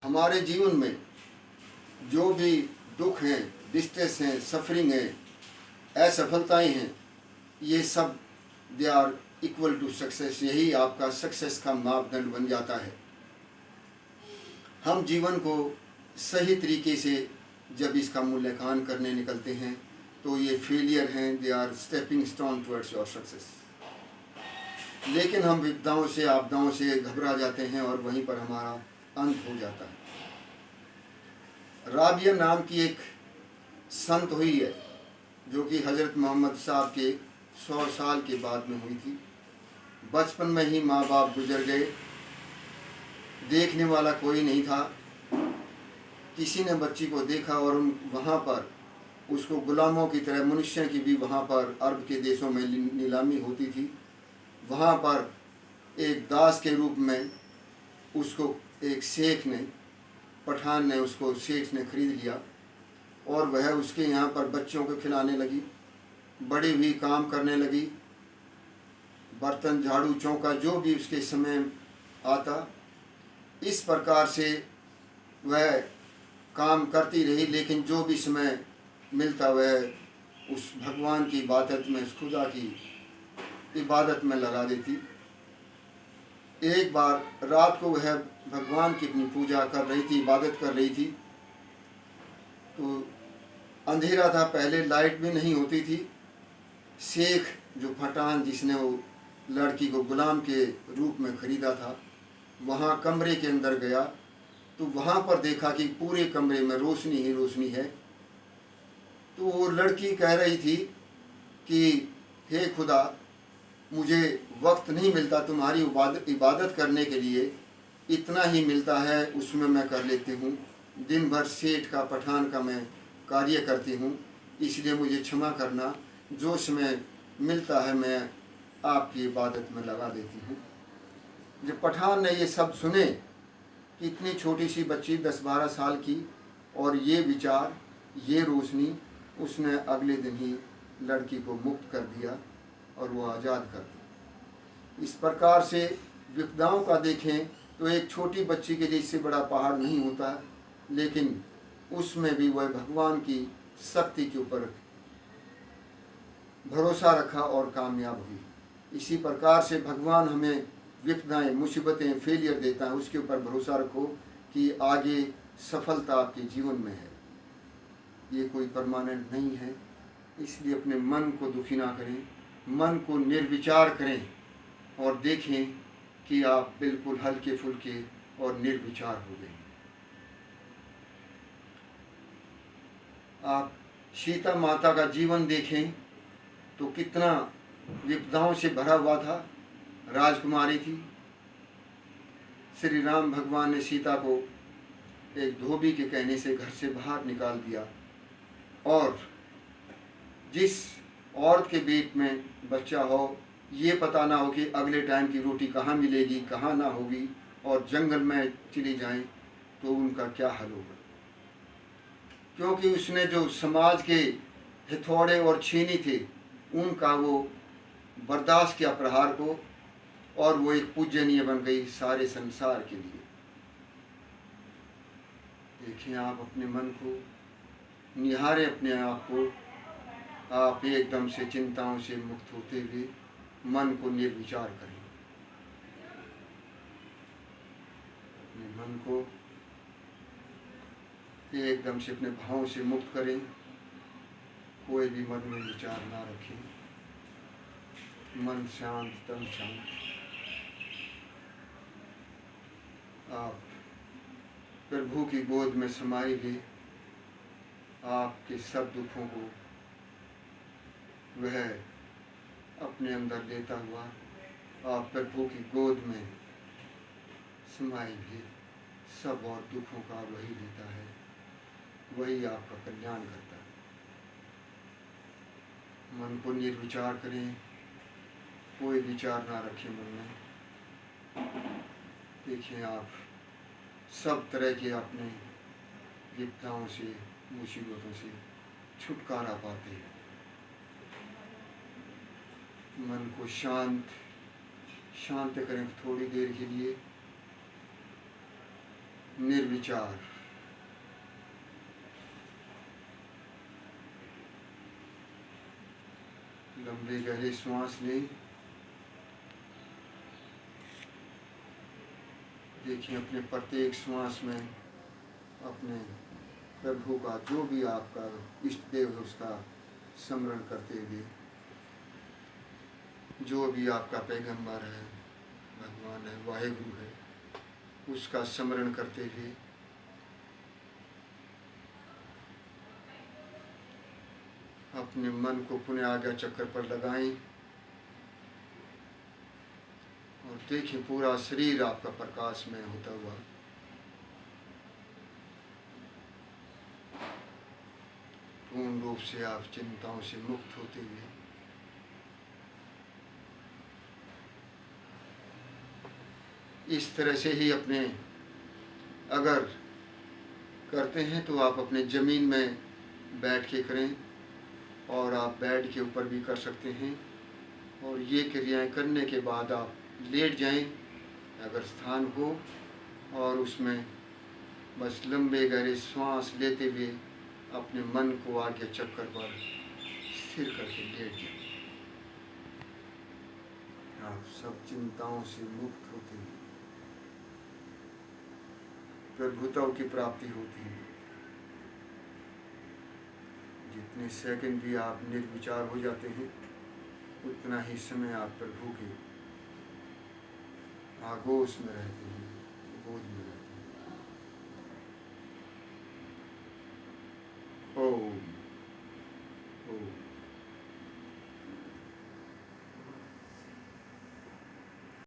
हमारे जीवन में जो भी दुख हैं, डिस्ट्रेस हैं, सफरिंग है, असफलताएं हैं, ये सब they are equal to success. यही आपका सक्सेस का मापदंड बन जाता है। हम जीवन को सही तरीके से जब इसका मूल्यांकन करने निकलते हैं तो ये फेलियर हैं, they are stepping stone towards your success. लेकिन हम विपदाओं से, आपदाओं से घबरा जाते हैं और वहीं पर हमारा अंत हो जाता है। राबिया नाम की एक संत हुई है जो कि हज़रत मोहम्मद साहब के 100 साल के बाद में हुई थी। बचपन में ही माँ बाप गुजर गए, देखने वाला कोई नहीं था। किसी ने बच्ची को देखा और वहाँ पर उसको गुलामों की तरह, मनुष्य की भी वहाँ पर अरब के देशों में नीलामी होती थी। वहाँ पर एक दास के रूप में उसको एक शेख ने, पठान ने, उसको सेठ ने खरीद लिया और वह उसके यहाँ पर बच्चों को खिलाने लगी। बड़ी हुई, काम करने लगी, बर्तन, झाड़ू, चौका, जो भी उसके समय आता, इस प्रकार से वह काम करती रही। लेकिन जो भी समय मिलता वह उस भगवान की इबादत में, उस खुदा की इबादत में लगा देती। एक बार रात को वह भगवान की अपनी पूजा कर रही थी, इबादत कर रही थी, तो अंधेरा था, पहले लाइट भी नहीं होती थी। शेख जो पठान, जिसने वो लड़की को गुलाम के रूप में ख़रीदा था, वहाँ कमरे के अंदर गया तो वहाँ पर देखा कि पूरे कमरे में रोशनी ही रोशनी है। तो वो लड़की कह रही थी कि हे खुदा, मुझे वक्त नहीं मिलता तुम्हारी इबादत करने के लिए, इतना ही मिलता है उसमें मैं कर लेती हूँ। दिन भर सेठ का, पठान का मैं कार्य करती हूँ, इसलिए मुझे क्षमा करना। जो समय मिलता है मैं आपकी इबादत में लगा देती हूँ। जब पठान ने ये सब सुने कि इतनी छोटी सी बच्ची 10-12 साल की, और ये विचार, ये रोशनी, उसने अगले दिन ही लड़की को मुक्त कर दिया और वो आज़ाद कर दी। इस प्रकार से विपदाओं का देखें तो एक छोटी बच्ची के लिए इससे बड़ा पहाड़ नहीं होता, लेकिन उसमें भी वह भगवान की शक्ति के ऊपर भरोसा रखा और कामयाब हुई। इसी प्रकार से भगवान हमें विपदाएं, मुसीबतें, फेलियर देता है, उसके ऊपर भरोसा रखो कि आगे सफलता आपके जीवन में है। ये कोई परमानेंट नहीं है, इसलिए अपने मन को दुखी ना करें, मन को निर्विचार करें और देखें कि आप बिल्कुल हल्के फुल्के और निर्विचार हो गए। आप सीता माता का जीवन देखें तो कितना विपदाओं से भरा हुआ था। राजकुमारी थी, श्री राम भगवान ने सीता को एक धोबी के कहने से घर से बाहर निकाल दिया, और जिस औरत के पेट में बच्चा हो, ये पता ना हो कि अगले टाइम की रोटी कहाँ मिलेगी, कहाँ ना होगी, और जंगल में चली जाएं तो उनका क्या हाल होगा। क्योंकि उसने जो समाज के हथौड़े और छीनी थे उनका वो बर्दाश्त किया प्रहार को, और वो एक पूजनीय बन गई सारे संसार के लिए। देखिए, आप अपने मन को निहारें, अपने आप को। आप एकदम से चिंताओं से मुक्त होते हुए मन को निर्विचार करें। अपने मन को एकदम से अपने भावों से मुक्त करें, कोई भी मन में विचार ना रखें। मन शांत, तन शांत। आप प्रभु की गोद में समाये हुए आपके सब दुखों को वह अपने अंदर लेता हुआ आप प्रभु की गोद में समाये हुए सब और दुखों का वही लेता है, वही आपका कल्याण करता है। मन को निर्विचार करें, कोई विचार ना रखें मन में। देखिए, आप सब तरह के अपने विपदाओं से, मुसीबतों से छुटकारा पाते हैं। मन को शांत करें थोड़ी देर के लिए। निर्विचार। लंबे गहरे श्वास लें। देखिए अपने प्रत्येक श्वास में अपने प्रभु का, जो भी आपका इष्ट देव है उसका स्मरण करते हुए, जो भी आपका पैगंबर है, भगवान है, वाहेगुरु है, उसका स्मरण करते हुए अपने मन को पुनः आज्ञा चक्र पर लगाएं और देखिए पूरा शरीर आपका प्रकाशमय होता हुआ पूर्ण रूप से आप चिंताओं से मुक्त होते हुए इस तरह से ही अपने अगर करते हैं तो आप अपने ज़मीन में बैठ के करें और आप बेड के ऊपर भी कर सकते हैं। और ये क्रियाएं करने के बाद आप लेट जाएं अगर स्थान हो, और उसमें बस लंबे गहरे श्वास लेते हुए अपने मन को आगे चक्कर पर स्थिर करके लेट जाएं। आप सब चिंताओं से मुक्त होते हैं, प्रभुताओं की प्राप्ति होती है। जितने सेकंड भी आप निर्विचार हो जाते हैं उतना ही समय आप प्रभु के आगोश में रहते हैं, गोद में रहते हैं। ओम